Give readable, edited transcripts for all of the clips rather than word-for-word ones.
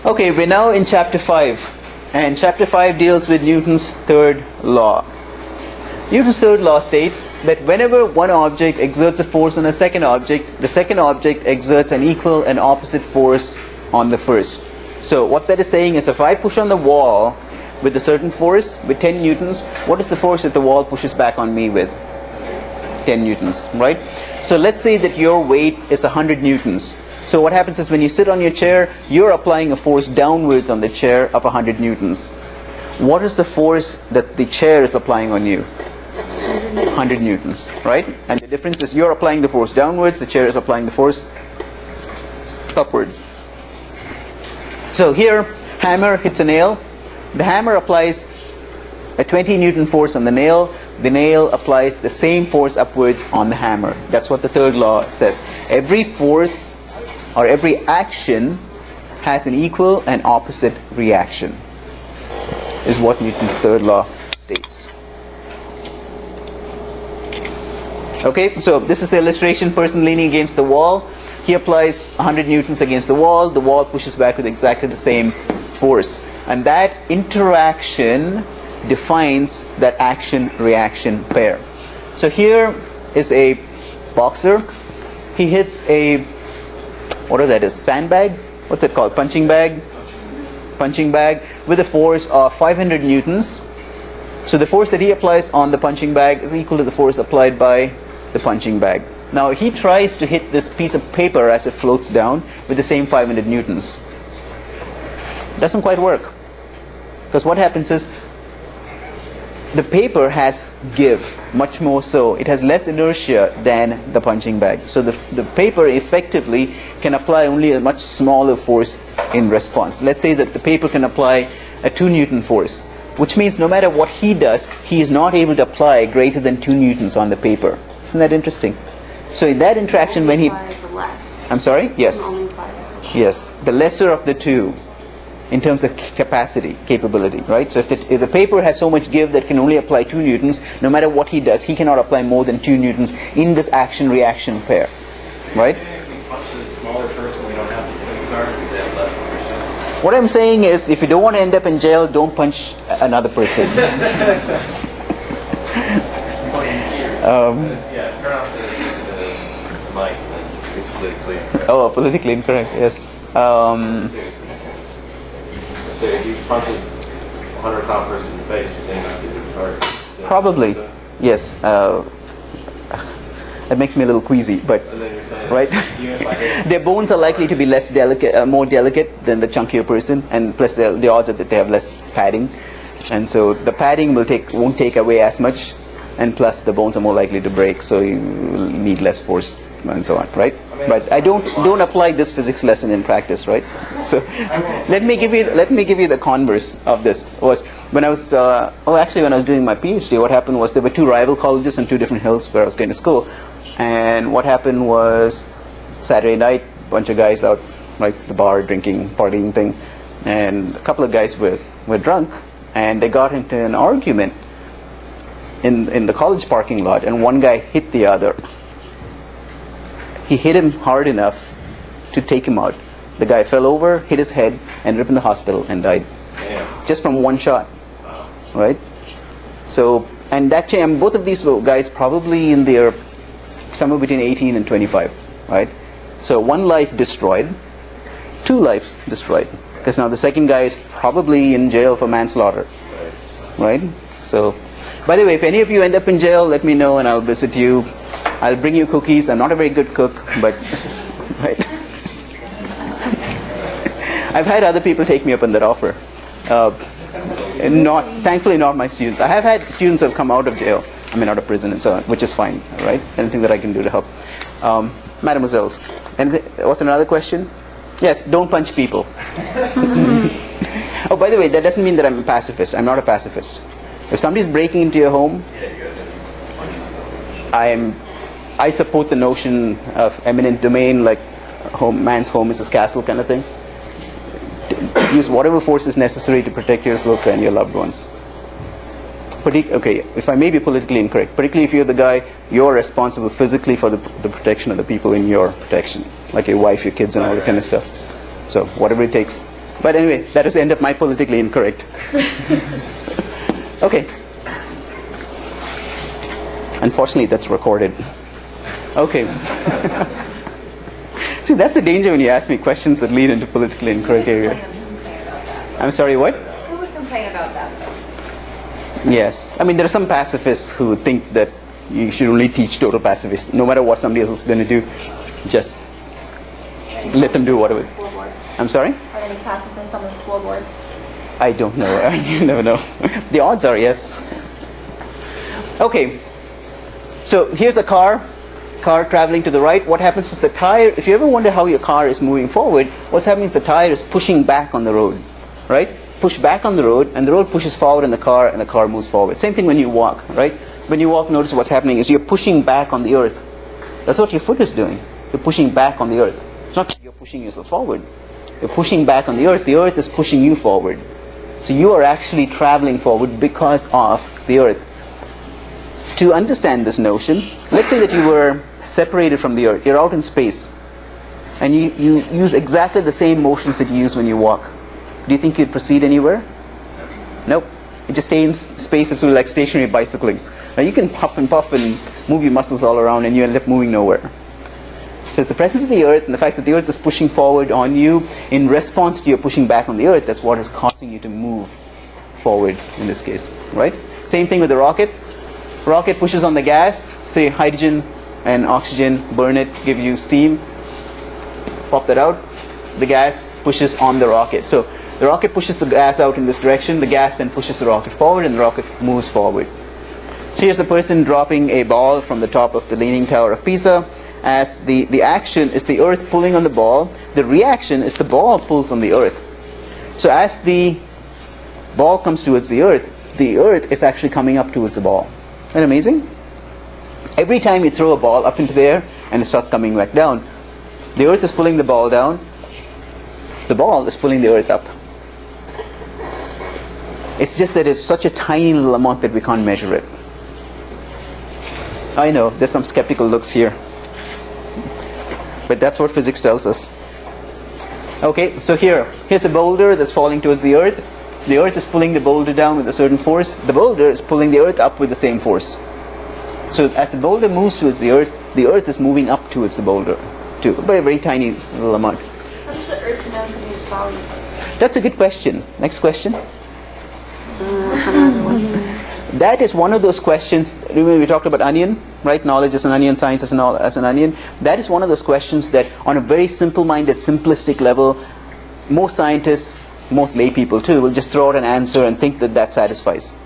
Okay, we're now in chapter 5, and chapter 5 deals with Newton's third law. Newton's third law states that whenever one object exerts a force on a second object, the second object exerts an equal and opposite force on the first. So what that is saying is, if I push on the wall with a certain force, with 10 newtons, what is the force that the wall pushes back on me with? 10 newtons, right? So let's say that your weight is 100 newtons. So what happens is, when you sit on your chair, you're applying a force downwards on the chair of 100 newtons. What is the force that the chair is applying on you? 100 newtons, right? And the difference is, you're applying the force downwards, the chair is applying the force upwards. So here, hammer hits a nail. The hammer applies a 20 Newton force on the nail. The nail applies the same force upwards on the hammer. That's what the third law says. Every force or every action has an equal and opposite reaction, is what Newton's third law states. Okay, so this is the illustration: person leaning against the wall. He applies 100 newtons against the wall pushes back with exactly the same force. And that interaction defines that action-reaction pair. So here is a boxer. He hits a, what is that, a sandbag? What's it called? Punching bag? Punching bag with a force of 500 newtons. So the force that he applies on the punching bag is equal to the force applied by the punching bag. Now he tries to hit this piece of paper as it floats down with the same 500 newtons. It doesn't quite work. Because what happens is, the paper has give, much more so. It has less inertia than the punching bag. So the paper effectively can apply only a much smaller force in response. Let's say that the paper can apply a 2 Newton force, which means no matter what he does, he is not able to apply greater than 2 newtons on the paper. Isn't that interesting? So in that interaction, when he... I'm sorry? Yes. Yes. The lesser of the two in terms of capability, right? So if the paper has so much give that can only apply 2 newtons, no matter what he does, he cannot apply more than 2 newtons in this action-reaction pair, right? What I'm saying is, if you don't want to end up in jail, don't punch another person. Yeah, turn off the mic, then it's politically incorrect. Oh, politically incorrect, yes. If you punch a 100-pound person in the face, you're saying not to do charge. Probably, yes. It makes me a little queasy, but right. Their bones are likely to be less delicate, more delicate than the chunkier person, and plus the odds are that they have less padding, and so the padding won't take away as much, and plus the bones are more likely to break, so you will need less force and so on, right? But I don't apply this physics lesson in practice, right? So let me give you the converse of this. Was when I was when I was doing my PhD, what happened was there were 2 rival colleges on 2 different hills where I was going to school, and what happened was Saturday night, a bunch of guys out like the bar drinking, partying thing, and a couple of guys were drunk, and they got into an argument in the college parking lot, and one guy hit the other. He hit him hard enough to take him out. The guy fell over, hit his head, ended up in the hospital and died. Damn. Just from one shot. Wow. Right? So, and that both of these guys probably in their somewhere between 18 and 25, right? So 1 life destroyed, 2 lives destroyed, because now the second guy is probably in jail for manslaughter, right? So, by the way, if any of you end up in jail, let me know and I'll visit you. I'll bring you cookies. I'm not a very good cook, but right. I've had other people take me up on that offer. Thankfully not my students. I have had students who have come out of jail, out of prison and so on, which is fine, right? Anything that I can do to help. Mademoiselles, what's another question? Yes, don't punch people. Oh, by the way, that doesn't mean that I'm a pacifist. I'm not a pacifist. If somebody's breaking into your home, I support the notion of eminent domain, like man's home is his castle kind of thing. Use whatever force is necessary to protect yourself and your loved ones. Okay, if I may be politically incorrect, particularly if you're the guy, you're responsible physically for the protection of the people in your protection, like your wife, your kids, and all that kind of stuff. So whatever it takes. But anyway, that was the end of my politically incorrect. Okay. Unfortunately, that's recorded. Okay. See, that's the danger when you ask me questions that lead into politically incorrect area. I'm sorry, what? Who would complain about that, though? Yes. I mean, there are some pacifists who think that you should only teach total pacifists. No matter what somebody else is going to do, just let them do whatever. I'm sorry? Are there any pacifists on the school board? I don't know. You never know. The odds are yes. Okay. So here's a car traveling to the right. What happens is the tire, if you ever wonder how your car is moving forward, what's happening is the tire is pushing back on the road, right? Push back on the road, and the road pushes forward in the car, and the car moves forward. Same thing when you walk, right? When you walk, notice what's happening is you're pushing back on the earth. That's what your foot is doing. You're pushing back on the earth. It's not that you're pushing yourself forward. You're pushing back on the earth. The earth is pushing you forward. So you are actually traveling forward because of the earth. To understand this notion, let's say that you were separated from the earth. You're out in space. And you use exactly the same motions that you use when you walk. Do you think you'd proceed anywhere? Nope. You just stay in space. It's sort of like stationary bicycling. Now you can puff and move your muscles all around, and you end up moving nowhere. So it's the presence of the earth and the fact that the earth is pushing forward on you in response to your pushing back on the earth, that's what is causing you to move forward in this case, right? Same thing with the rocket. Rocket pushes on the gas, say hydrogen and oxygen, burn it, give you steam, pop that out. The gas pushes on the rocket. So the rocket pushes the gas out in this direction, the gas then pushes the rocket forward, and the rocket moves forward. So here's the person dropping a ball from the top of the Leaning Tower of Pisa. As the action is the earth pulling on the ball, the reaction is the ball pulls on the earth. So as the ball comes towards the earth is actually coming up towards the ball. Isn't that amazing? Every time you throw a ball up into the air and it starts coming back down, the earth is pulling the ball down, the ball is pulling the earth up. It's just that it's such a tiny little amount that we can't measure it. I know, there's some skeptical looks here. But that's what physics tells us. Okay, so here's a boulder that's falling towards the earth. The earth is pulling the boulder down with a certain force. The boulder is pulling the earth up with the same force. So as the boulder moves towards the earth is moving up towards the boulder too. A very, very tiny little amount. How does the earth know to its volume? That's a good question. Next question. That is one of those questions. Remember we talked about onion, right? Knowledge is an onion, science is as an onion. That is one of those questions that on a very simple-minded, simplistic level, most scientists, most lay people too, will just throw out an answer and think that satisfies.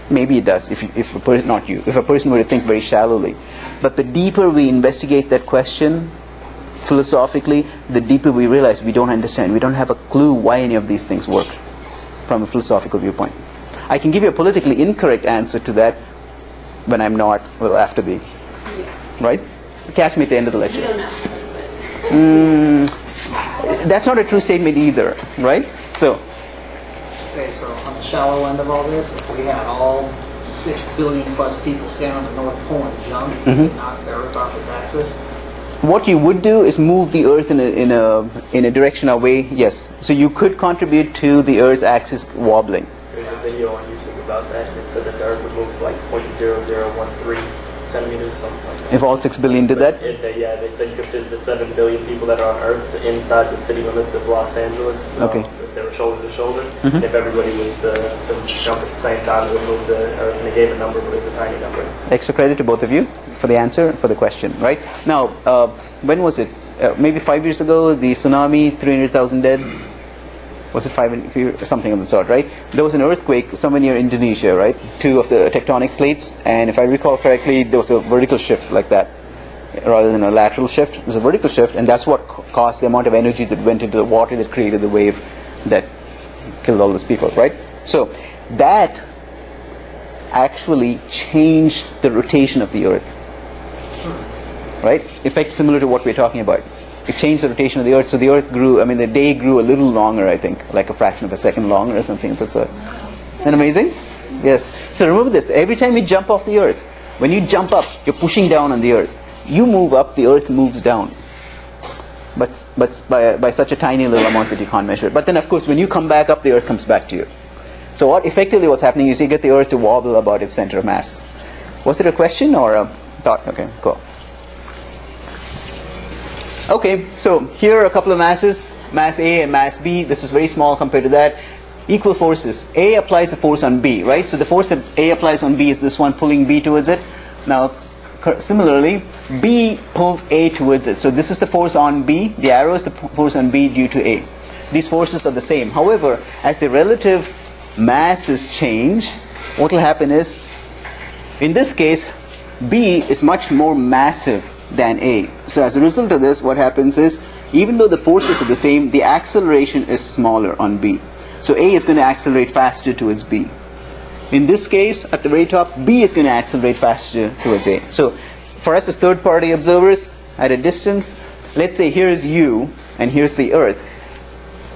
Maybe it does, if a person were to think very shallowly. But the deeper we investigate that question philosophically, the deeper we realize we don't understand. We don't have a clue why any of these things work from a philosophical viewpoint. I can give you a politically incorrect answer to that when I'm not, well, after the, right? Catch me at the end of the lecture. You don't know. That's not a true statement either, right? So On the shallow end of all this, if we had all 6 billion plus people stand on the North Pole and jump and knock the Earth off its axis, what you would do is move the Earth in a direction away. Yes, so you could contribute to the Earth's axis wobbling. There's a video on YouTube about that. It said that the Earth would move like 0.0013 centimeters or something like that. If all 6 billion did that? They said you could fit the 7 billion people that are on Earth inside the city limits of Los Angeles. Okay. If they were shoulder to shoulder. If everybody was to jump at the same time, it would move the Earth. And they gave a number, but it's a tiny number. Extra credit to both of you for the answer, for the question, right? Now, when was it? Maybe 5 years ago, the tsunami, 300,000 dead. Was it 5 years, something of the sort, right? There was an earthquake somewhere near Indonesia, right? 2 of the tectonic plates, and if I recall correctly, there was a vertical shift like that, rather than a lateral shift. It was a vertical shift, and that's what caused the amount of energy that went into the water that created the wave that killed all those people, right? So that actually changed the rotation of the Earth, right? Effect similar to what we're talking about. It changed the rotation of the Earth, so the Earth grew, the day grew a little longer, I think, like a fraction of a second longer or something. That's isn't that amazing? Yes. So remember this, every time you jump off the Earth, when you jump up, you're pushing down on the Earth. You move up, the Earth moves down. but by such a tiny little amount that you can't measure. But then, of course, when you come back up, the Earth comes back to you. So what's happening is you get the Earth to wobble about its center of mass. Was it a question or a thought? Okay, cool. Okay, so here are a couple of masses, mass A and mass B. This is very small compared to that. Equal forces. A applies a force on B, right? So the force that A applies on B is this one pulling B towards it. Now, similarly, B pulls A towards it. So this is the force on B. The arrow is the force on B due to A. These forces are the same. However, as the relative masses change, what will happen is, in this case, B is much more massive than A. So as a result of this, what happens is, even though the forces are the same, the acceleration is smaller on B. So A is going to accelerate faster towards B. In this case, at the very top, B is going to accelerate faster towards A. So for us as third-party observers at a distance, let's say here is you and here's the Earth.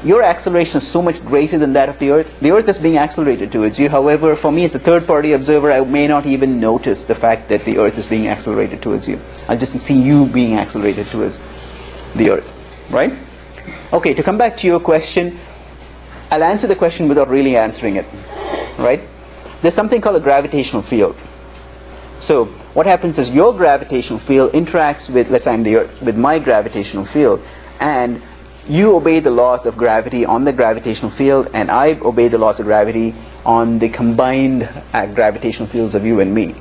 Your acceleration is so much greater than that of the Earth. The Earth is being accelerated towards you. However, for me as a third-party observer, I may not even notice the fact that the Earth is being accelerated towards you. I'll just see you being accelerated towards the Earth, right? Okay, to come back to your question, I'll answer the question without really answering it, right? There's something called a gravitational field. So what happens is your gravitational field interacts with, let's say I'm the Earth, with my gravitational field, and you obey the laws of gravity on the gravitational field, and I obey the laws of gravity on the combined gravitational fields of you and me.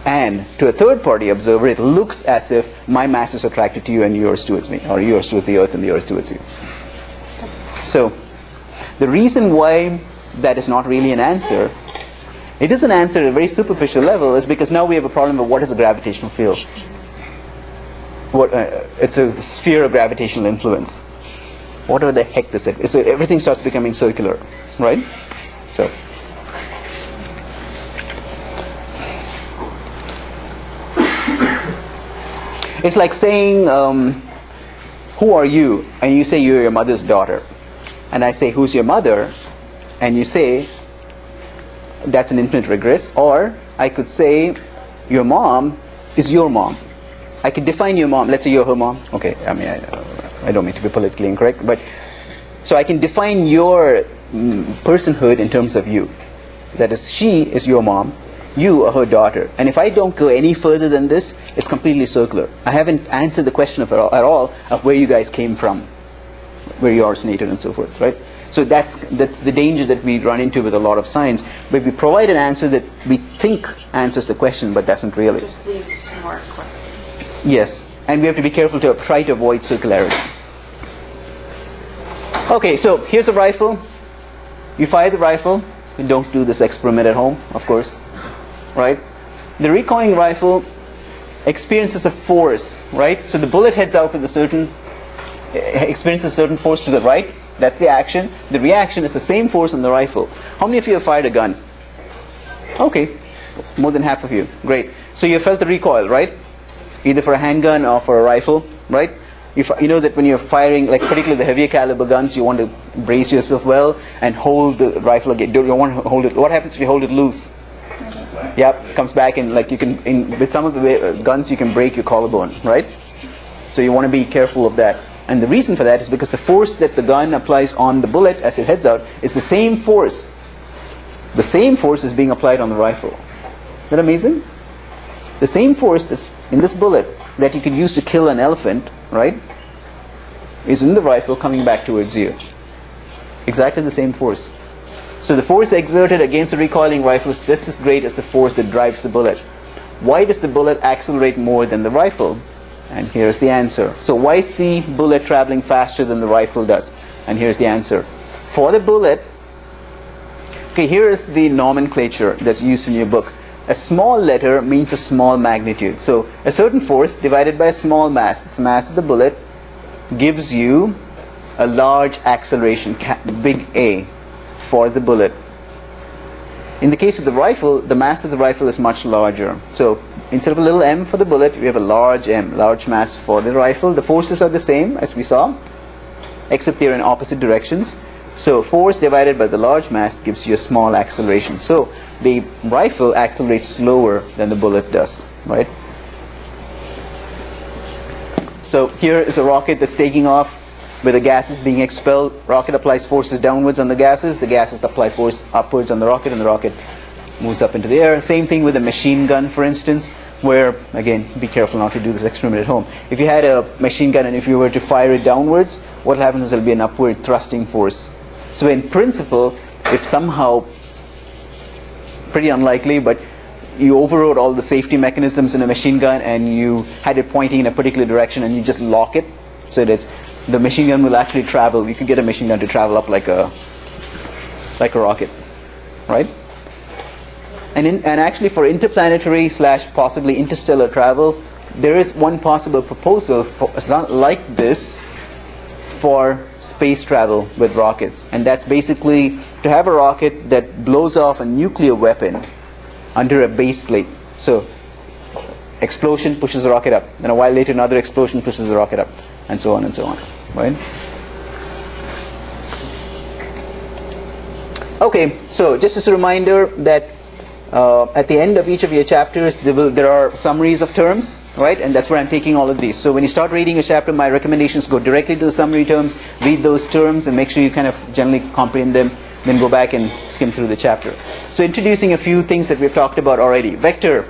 And to a third-party observer, it looks as if my mass is attracted to you and yours towards me, or yours towards the Earth and the Earth towards you. So the reason why that is not really an answer, it is an answer at a very superficial level, is because now we have a problem of what is a gravitational field. It's a sphere of gravitational influence. Whatever the heck does it? So everything starts becoming circular, right? So it's like saying, who are you? And you say you're your mother's daughter. And I say, who's your mother? And you say, that's an infinite regress. Or I could say, your mom is your mom. I could define your mom. Let's say you're her mom. Okay, I mean, I don't mean to be politically incorrect, but so I can define your personhood in terms of you. That is, she is your mom, you are her daughter. And if I don't go any further than this, it's completely circular. I haven't answered the question at all of where you guys came from, where you originated and so forth, right? So that's the danger that we run into with a lot of science, where we provide an answer that we think answers the question, but doesn't really. It just leads to more questions. Yes, and we have to be careful to try to avoid circularity. Okay, so here's a rifle. You fire the rifle. You don't do this experiment at home, of course, right? The recoiling rifle experiences a force, right? So the bullet heads out with experiences a certain force to the right. That's the action. The reaction is the same force on the rifle. How many of you have fired a gun? Okay, more than half of you. Great. So you felt the recoil, right? Either for a handgun or for a rifle, right? You know that when you're firing, like particularly the heavier caliber guns, you want to brace yourself well and hold the rifle again. You don't want to hold it. What happens if you hold it loose? Yep, comes back, and like you can, with some of the guns, you can break your collarbone, right? So you want to be careful of that. And the reason for that is because the force that the gun applies on the bullet as it heads out is the same force. The same force is being applied on the rifle. Isn't that amazing? The same force that's in this bullet that you could use to kill an elephant, right, is in the rifle coming back towards you. Exactly the same force. So the force exerted against a recoiling rifle is just as great as the force that drives the bullet. Why does the bullet accelerate more than the rifle? And here's the answer. So why is the bullet traveling faster than the rifle does? And here's the answer. For the bullet, okay, here is the nomenclature that's used in your book. A small letter means a small magnitude. So a certain force divided by a small mass, it's the mass of the bullet, gives you a large acceleration, big A, for the bullet. In the case of the rifle, the mass of the rifle is much larger. So instead of a little m for the bullet, we have a large M, large mass for the rifle. The forces are the same as we saw, except they're in opposite directions. So force divided by the large mass gives you a small acceleration. So the rifle accelerates slower than the bullet does, right? So here is a rocket that's taking off with the gases being expelled. Rocket applies forces downwards on the gases apply force upwards on the rocket, and the rocket moves up into the air. Same thing with a machine gun, for instance, where, again, be careful not to do this experiment at home. If you had a machine gun and if you were to fire it downwards, what happens is there will be an upward thrusting force. So in principle, if somehow, pretty unlikely, but you overrode all the safety mechanisms in a machine gun and you had it pointing in a particular direction and you just lock it so that the machine gun will actually travel. You could get a machine gun to travel up like a rocket, right? And actually for interplanetary / possibly interstellar travel, there is one possible proposal like this for space travel with rockets. And that's basically to have a rocket that blows off a nuclear weapon under a base plate. So explosion pushes the rocket up. Then a while later another explosion pushes the rocket up. And so on and so on. Right? Okay, so just as a reminder that at the end of each of your chapters there are summaries of terms, right? And that's where I'm taking all of these. So when you start reading a chapter, my recommendations go directly to the summary terms, read those terms and make sure you kind of generally comprehend them, then go back and skim through the chapter. So introducing a few things that we've talked about already. Vector.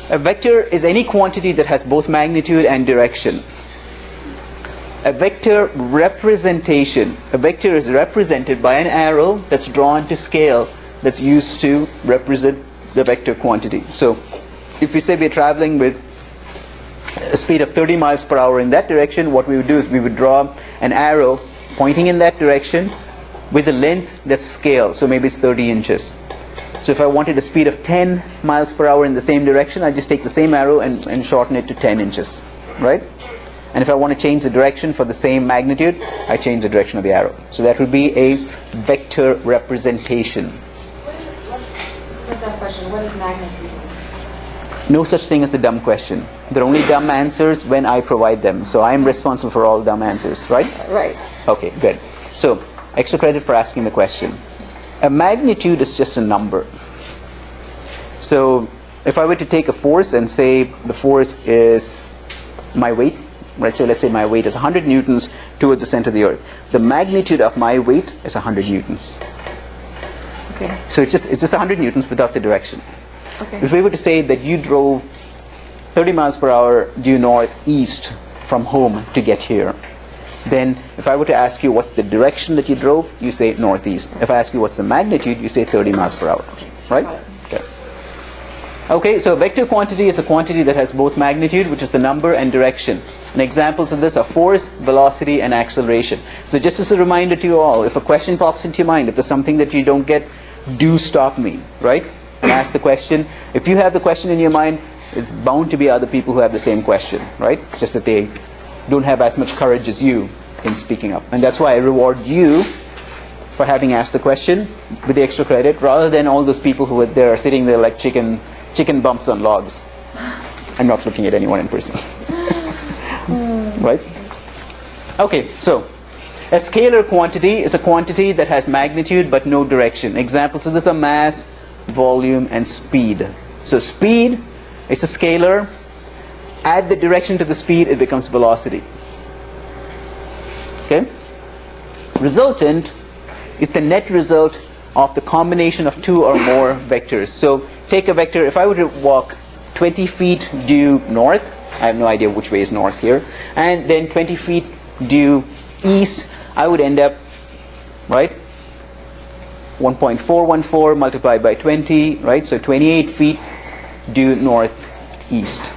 A vector is any quantity that has both magnitude and direction. A vector representation. A vector is represented by an arrow that's drawn to scale that's used to represent the vector quantity. So if we say we're traveling with a speed of 30 miles per hour in that direction, what we would do is we would draw an arrow pointing in that direction with a length that's scale. So maybe it's 30 inches. So if I wanted a speed of 10 miles per hour in the same direction, I just take the same arrow and shorten it to 10 inches, right? And if I want to change the direction for the same magnitude, I change the direction of the arrow. So that would be a vector representation. This is a dumb question. What is magnitude? No such thing as a dumb question. There are only dumb answers when I provide them. So I'm responsible for all dumb answers, right? Right. Okay, good. So, extra credit for asking the question. A magnitude is just a number. So, if I were to take a force and say the force is my weight, right? So let's say my weight is 100 newtons towards the center of the earth. The magnitude of my weight is 100 newtons. Okay. So it's just 100 newtons without the direction. Okay. If we were to say that you drove 30 miles per hour due northeast from home to get here, then if I were to ask you what's the direction that you drove, you say northeast. If I ask you what's the magnitude, you say 30 miles per hour. Right? Okay. Okay, so vector quantity is a quantity that has both magnitude, which is the number, and direction. And examples of this are force, velocity, and acceleration. So just as a reminder to you all, if a question pops into your mind, if there's something that you don't get, do stop me, right? And ask the question. If you have the question in your mind, it's bound to be other people who have the same question, right? Just that they don't have as much courage as you in speaking up. And that's why I reward you for having asked the question with the extra credit, rather than all those people who are sitting there like chicken bumps on logs. I'm not looking at anyone in person. Right? Okay, so a scalar quantity is a quantity that has magnitude but no direction. Examples of this are mass, volume, and speed. So speed is a scalar. Add the direction to the speed, it becomes velocity. Okay? Resultant is the net result of the combination of two or more vectors. So take a vector. If I were to walk 20 feet due north, I have no idea which way is north here, and then 20 feet due east, I would end up, right, 1.414 multiplied by 20, right? So 28 feet due northeast.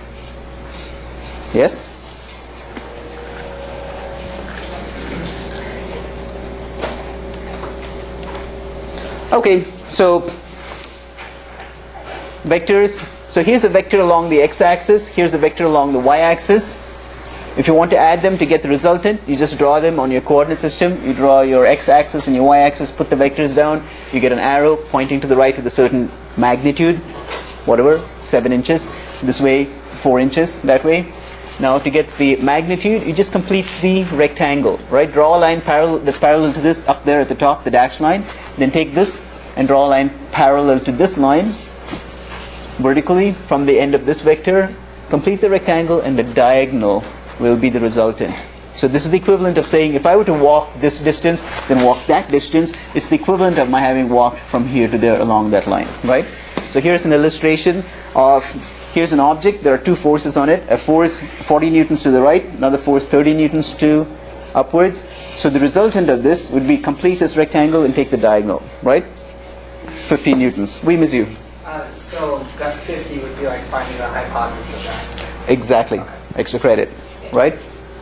Yes? Okay, so vectors. So here's a vector along the x-axis. Here's a vector along the y-axis. If you want to add them to get the resultant, you just draw them on your coordinate system. You draw your x-axis and your y-axis, put the vectors down. You get an arrow pointing to the right with a certain magnitude, whatever, 7 inches. This way, 4 inches, that way. Now to get the magnitude, you just complete the rectangle, right? Draw a line that's parallel to this up there at the top, the dashed line. Then take this and draw a line parallel to this line vertically from the end of this vector. Complete the rectangle, and the diagonal will be the resultant. So this is the equivalent of saying if I were to walk this distance, then walk that distance, it's the equivalent of my having walked from here to there along that line, right? So here's an illustration of, here's an object, there are two forces on it, a force 40 newtons to the right, another force 30 newtons to upwards. So the resultant of this would be complete this rectangle and take the diagonal, right? 50 newtons. We miss you. So that 50 would be like finding the hypotenuse of that. Exactly. Extra credit, right?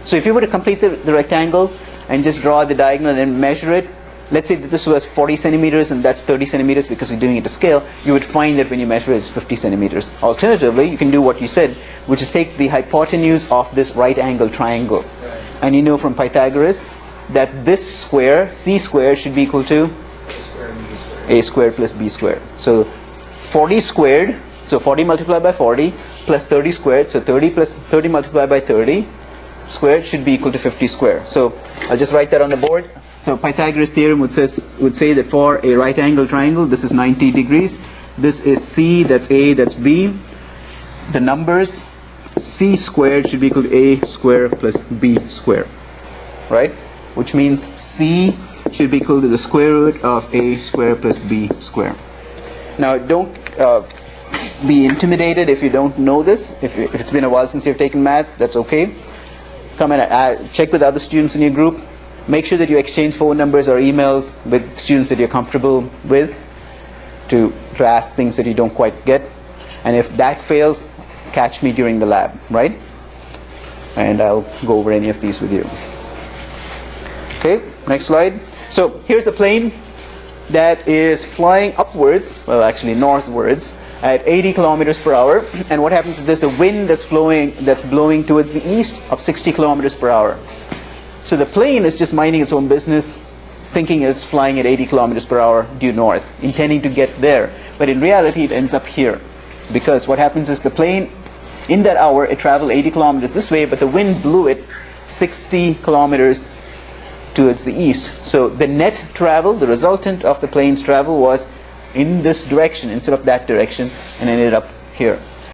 So if you were to complete the rectangle and just draw the diagonal and measure it, let's say that this was 40 centimeters and that's 30 centimeters because you're doing it to scale, you would find that when you measure it, it's 50 centimeters. Alternatively, you can do what you said, which is take the hypotenuse of this right angle triangle. And you know from Pythagoras that this square, c squared, should be equal to a squared plus b squared. So 40 squared, so 40 multiplied by 40 plus 30 squared, so 30 plus 30 multiplied by 30 squared should be equal to 50 squared. So I'll just write that on the board. So Pythagoras theorem would say that for a right angle triangle, this is 90 degrees. This is C, that's A, that's B. The numbers C squared should be equal to A squared plus B squared, right? Which means C should be equal to the square root of A squared plus B squared. Now don't be intimidated if you don't know this. If it's been a while since you've taken math, that's okay. Come and check with other students in your group. Make sure that you exchange phone numbers or emails with students that you're comfortable with to ask things that you don't quite get. And if that fails, catch me during the lab, right? And I'll go over any of these with you. Okay, next slide. So here's a plane that is flying upwards, well actually northwards, at 80 kilometers per hour. And what happens is there's a wind that's blowing towards the east of 60 kilometers per hour. So the plane is just minding its own business, thinking it's flying at 80 kilometers per hour due north, intending to get there. But in reality, it ends up here. Because what happens is the plane, in that hour, it traveled 80 kilometers this way, but the wind blew it 60 kilometers towards the east. So the net travel, the resultant of the plane's travel was in this direction instead of that direction, and ended up here.